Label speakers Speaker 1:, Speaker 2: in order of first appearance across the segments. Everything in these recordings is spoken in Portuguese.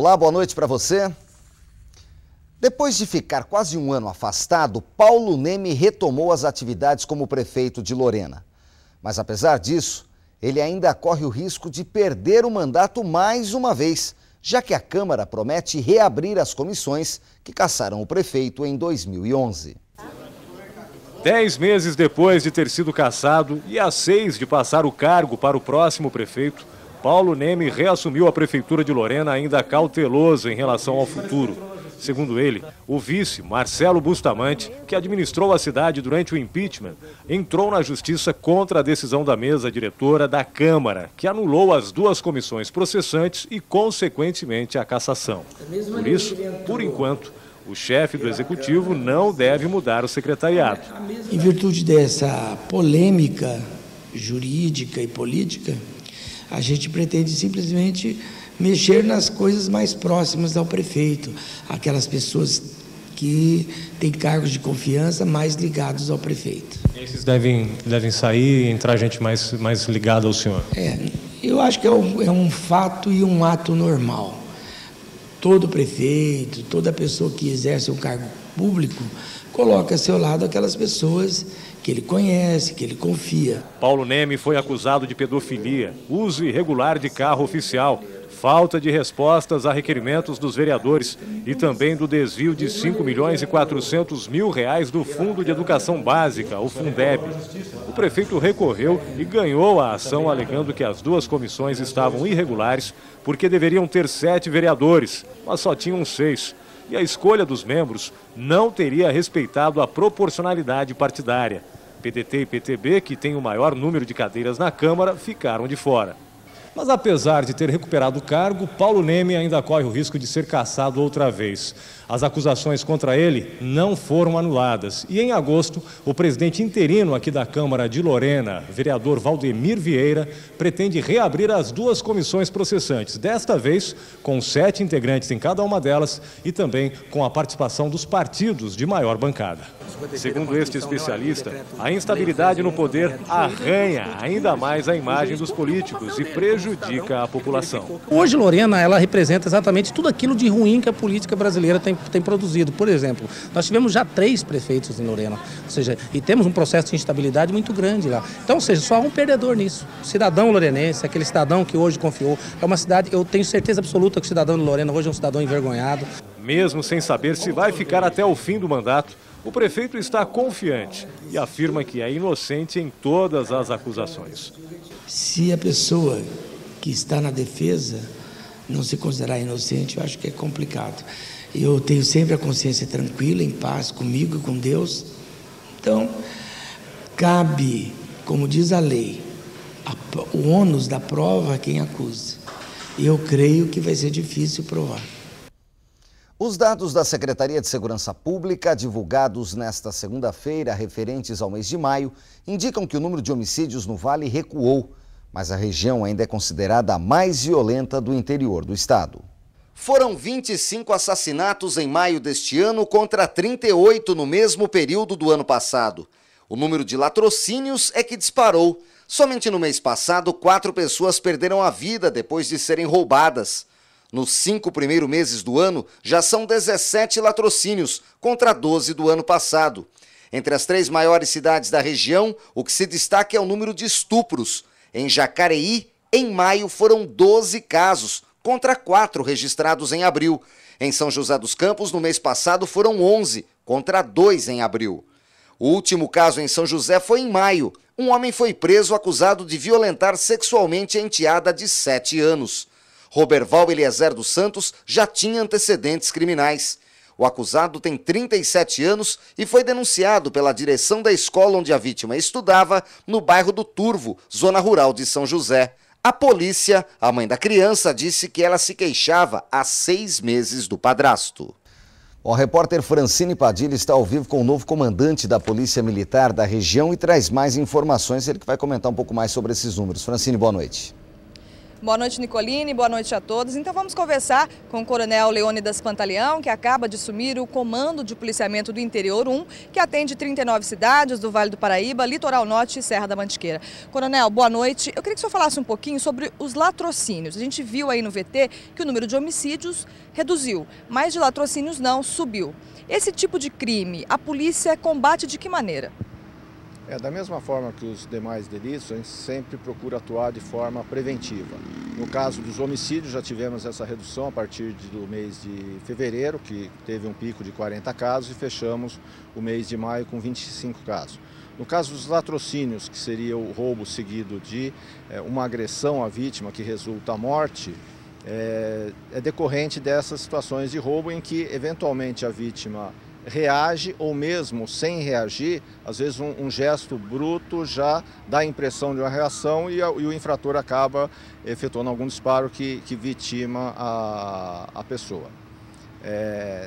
Speaker 1: Olá, boa noite para você. Depois de ficar quase um ano afastado, Paulo Neme retomou as atividades como prefeito de Lorena. Mas apesar disso, ele ainda corre o risco de perder o mandato mais uma vez, já que a Câmara promete reabrir as comissões que cassaram o prefeito em 2011.
Speaker 2: 10 meses depois de ter sido cassado e a 6 de passar o cargo para o próximo prefeito, Paulo Neme reassumiu a prefeitura de Lorena ainda cauteloso em relação ao futuro. Segundo ele, o vice, Marcelo Bustamante, que administrou a cidade durante o impeachment, entrou na justiça contra a decisão da mesa diretora da Câmara, que anulou as duas comissões processantes e, consequentemente, a cassação. Por isso, por enquanto, o chefe do Executivo não deve mudar o secretariado.
Speaker 3: Em virtude dessa polêmica jurídica e política, a gente pretende simplesmente mexer nas coisas mais próximas ao prefeito, aquelas pessoas que têm cargos de confiança mais ligados ao prefeito.
Speaker 2: Esses devem sair e entrar gente mais ligada ao senhor?
Speaker 3: Eu acho que é um fato e um ato normal. Todo prefeito, toda pessoa que exerce um cargo público, coloca a seu lado aquelas pessoas que ele conhece, que ele confia.
Speaker 2: Paulo Neme foi acusado de pedofilia, uso irregular de carro oficial, falta de respostas a requerimentos dos vereadores e também do desvio de R$ 5.400.000 do Fundo de Educação Básica, o Fundeb. O prefeito recorreu e ganhou a ação alegando que as duas comissões estavam irregulares porque deveriam ter 7 vereadores, mas só tinham 6. E a escolha dos membros não teria respeitado a proporcionalidade partidária. PDT e PTB, que têm o maior número de cadeiras na Câmara, ficaram de fora. Mas apesar de ter recuperado o cargo, Paulo Neme ainda corre o risco de ser cassado outra vez. As acusações contra ele não foram anuladas. E em agosto, o presidente interino aqui da Câmara de Lorena, vereador Valdemir Vieira, pretende reabrir as duas comissões processantes. Desta vez, com 7 integrantes em cada uma delas e também com a participação dos partidos de maior bancada. Segundo este especialista, a instabilidade no poder arranha ainda mais a imagem dos políticos e prejudica a população.
Speaker 4: Hoje, Lorena, ela representa exatamente tudo aquilo de ruim que a política brasileira tem produzido. Por exemplo, nós tivemos já 3 prefeitos em Lorena, ou seja, e temos um processo de instabilidade muito grande lá. Então, ou seja, só há um perdedor nisso. O cidadão lorenense, aquele cidadão que hoje confiou, é uma cidade, eu tenho certeza absoluta que o cidadão de Lorena hoje é um cidadão envergonhado.
Speaker 2: Mesmo sem saber se vai ficar até o fim do mandato, o prefeito está confiante e afirma que é inocente em todas as acusações.
Speaker 3: Se a pessoa que está na defesa não se considerar inocente, eu acho que é complicado. Eu tenho sempre a consciência tranquila, em paz comigo e com Deus. Então, cabe, como diz a lei, o ônus da prova a quem acusa. Eu creio que vai ser difícil provar.
Speaker 1: Os dados da Secretaria de Segurança Pública, divulgados nesta segunda-feira, referentes ao mês de maio, indicam que o número de homicídios no Vale recuou, mas a região ainda é considerada a mais violenta do interior do estado. Foram 25 assassinatos em maio deste ano contra 38 no mesmo período do ano passado. O número de latrocínios é que disparou. Somente no mês passado, 4 pessoas perderam a vida depois de serem roubadas. Nos 5 primeiros meses do ano, já são 17 latrocínios, contra 12 do ano passado. Entre as 3 maiores cidades da região, o que se destaca é o número de estupros. Em Jacareí, em maio, foram 12 casos, contra 4 registrados em abril. Em São José dos Campos, no mês passado, foram 11, contra 2 em abril. O último caso em São José foi em maio. Um homem foi preso acusado de violentar sexualmente a enteada de 7 anos. Roberval Eliezer dos Santos já tinha antecedentes criminais. O acusado tem 37 anos e foi denunciado pela direção da escola onde a vítima estudava, no bairro do Turvo, zona rural de São José. A polícia, a mãe da criança, disse que ela se queixava há 6 meses do padrasto. O repórter Francine Padilha está ao vivo com o novo comandante da Polícia Militar da região e traz mais informações. Ele que vai comentar um pouco mais sobre esses números. Francine, boa noite.
Speaker 5: Boa noite, Nicoline, boa noite a todos. Então vamos conversar com o Coronel Leônidas Pantaleão, que acaba de assumir o Comando de Policiamento do Interior 1, que atende 39 cidades do Vale do Paraíba, Litoral Norte e Serra da Mantiqueira. Coronel, boa noite. Eu queria que o senhor falasse um pouquinho sobre os latrocínios. A gente viu aí no VT que o número de homicídios reduziu, mas de latrocínios não, subiu. Esse tipo de crime, a polícia combate de que maneira?
Speaker 6: Da mesma forma que os demais delitos, a gente sempre procura atuar de forma preventiva. No caso dos homicídios, já tivemos essa redução a partir do mês de fevereiro, que teve um pico de 40 casos, e fechamos o mês de maio com 25 casos. No caso dos latrocínios, que seria o roubo seguido de uma agressão à vítima que resulta a morte, é decorrente dessas situações de roubo em que, eventualmente, a vítima reage ou mesmo sem reagir, às vezes um gesto bruto já dá a impressão de uma reação e o infrator acaba efetuando algum disparo que vitima a pessoa.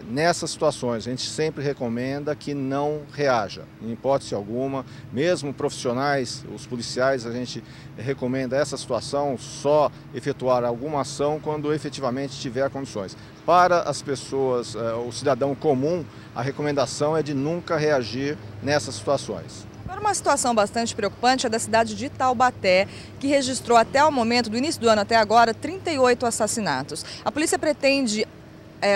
Speaker 6: Nessas situações a gente sempre recomenda que não reaja, em hipótese alguma, mesmo profissionais, os policiais, a gente recomenda essa situação só efetuar alguma ação quando efetivamente tiver condições. Para as pessoas, o cidadão comum, a recomendação é de nunca reagir nessas situações.
Speaker 5: Agora, uma situação bastante preocupante é da cidade de Taubaté, que registrou até o momento, do início do ano até agora, 38 assassinatos. A polícia pretende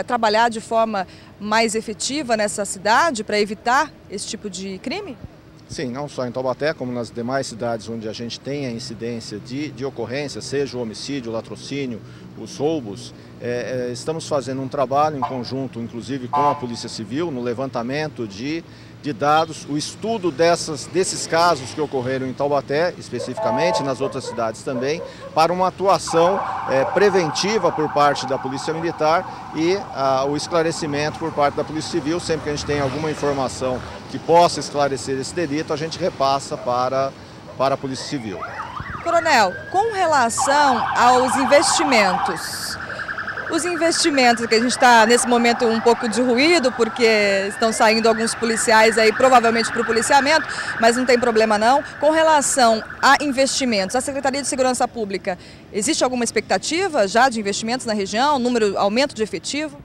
Speaker 5: trabalhar de forma mais efetiva nessa cidade para evitar esse tipo de crime?
Speaker 6: Sim, não só em Taubaté, como nas demais cidades onde a gente tem a incidência de ocorrência, seja o homicídio, o latrocínio, os roubos. Estamos fazendo um trabalho em conjunto, inclusive com a Polícia Civil, no levantamento de dados, o estudo desses casos que ocorreram em Taubaté, especificamente, nas outras cidades também, para uma atuação preventiva por parte da Polícia Militar e o esclarecimento por parte da Polícia Civil. Sempre que a gente tem alguma informação que possa esclarecer esse delito, a gente repassa para a Polícia Civil.
Speaker 5: Coronel, com relação aos investimentos, os investimentos, que a gente está nesse momento um pouco de ruído, porque estão saindo alguns policiais aí, provavelmente para o policiamento, mas não tem problema não. Com relação a investimentos, a Secretaria de Segurança Pública, existe alguma expectativa já de investimentos na região, aumento de efetivo?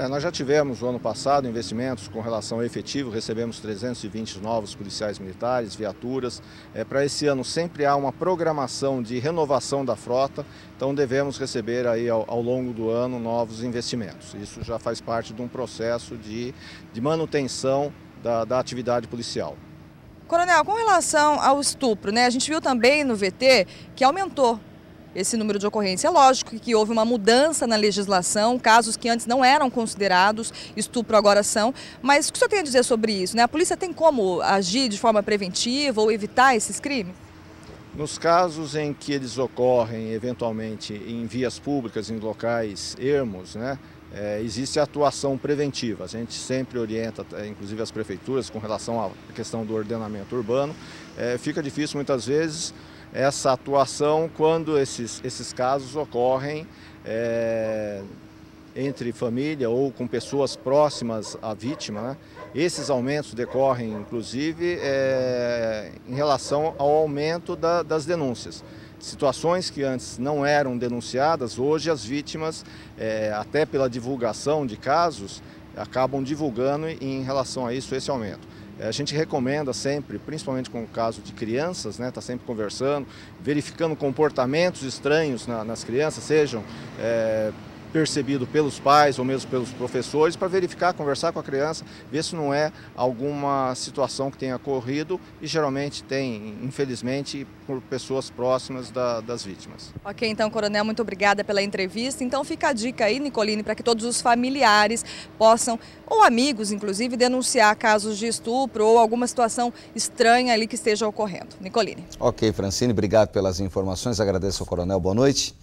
Speaker 6: Nós já tivemos no ano passado investimentos com relação ao efetivo, recebemos 320 novos policiais militares, viaturas. Para esse ano sempre há uma programação de renovação da frota, então devemos receber aí ao longo do ano novos investimentos. Isso já faz parte de um processo de manutenção da atividade policial.
Speaker 5: Coronel, com relação ao estupro, a gente viu também no VT que aumentou esse número de ocorrência. É lógico que houve uma mudança na legislação, casos que antes não eram considerados estupro agora são, mas o que o senhor tem a dizer sobre isso? A polícia tem como agir de forma preventiva ou evitar esses crimes?
Speaker 6: Nos casos em que eles ocorrem eventualmente em vias públicas, em locais ermos, existe a atuação preventiva. A gente sempre orienta, inclusive as prefeituras, com relação à questão do ordenamento urbano. Fica difícil muitas vezes essa atuação quando esses casos ocorrem entre família ou com pessoas próximas à vítima. Esses aumentos decorrem, inclusive, em relação ao aumento das denúncias. Situações que antes não eram denunciadas, hoje as vítimas, até pela divulgação de casos, acabam divulgando em relação a isso, esse aumento. A gente recomenda sempre, principalmente com o caso de crianças, tá sempre conversando, verificando comportamentos estranhos nas crianças, sejam percebido pelos pais ou mesmo pelos professores, para verificar, conversar com a criança, ver se não é alguma situação que tenha ocorrido, e geralmente tem, infelizmente, por pessoas próximas das vítimas.
Speaker 5: Ok, então, Coronel, muito obrigada pela entrevista. Então fica a dica aí, Nicoline, para que todos os familiares possam, ou amigos inclusive, denunciar casos de estupro ou alguma situação estranha ali que esteja ocorrendo. Nicoline.
Speaker 1: Ok, Francine, obrigado pelas informações, agradeço ao Coronel, boa noite.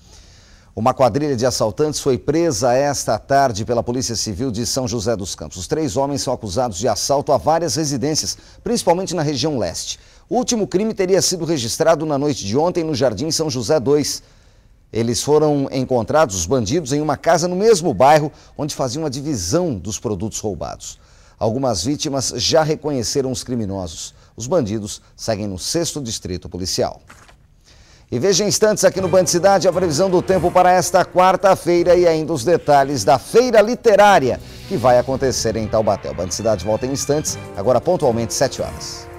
Speaker 1: Uma quadrilha de assaltantes foi presa esta tarde pela Polícia Civil de São José dos Campos. Os 3 homens são acusados de assalto a várias residências, principalmente na região leste. O último crime teria sido registrado na noite de ontem no Jardim São José 2. Eles foram encontrados, os bandidos, em uma casa no mesmo bairro, onde faziam a divisão dos produtos roubados. Algumas vítimas já reconheceram os criminosos. Os bandidos seguem no 6º Distrito Policial. E veja em instantes aqui no Band Cidade a previsão do tempo para esta quarta-feira e ainda os detalhes da Feira Literária que vai acontecer em Taubaté. O Band Cidade volta em instantes, agora pontualmente 7 horas.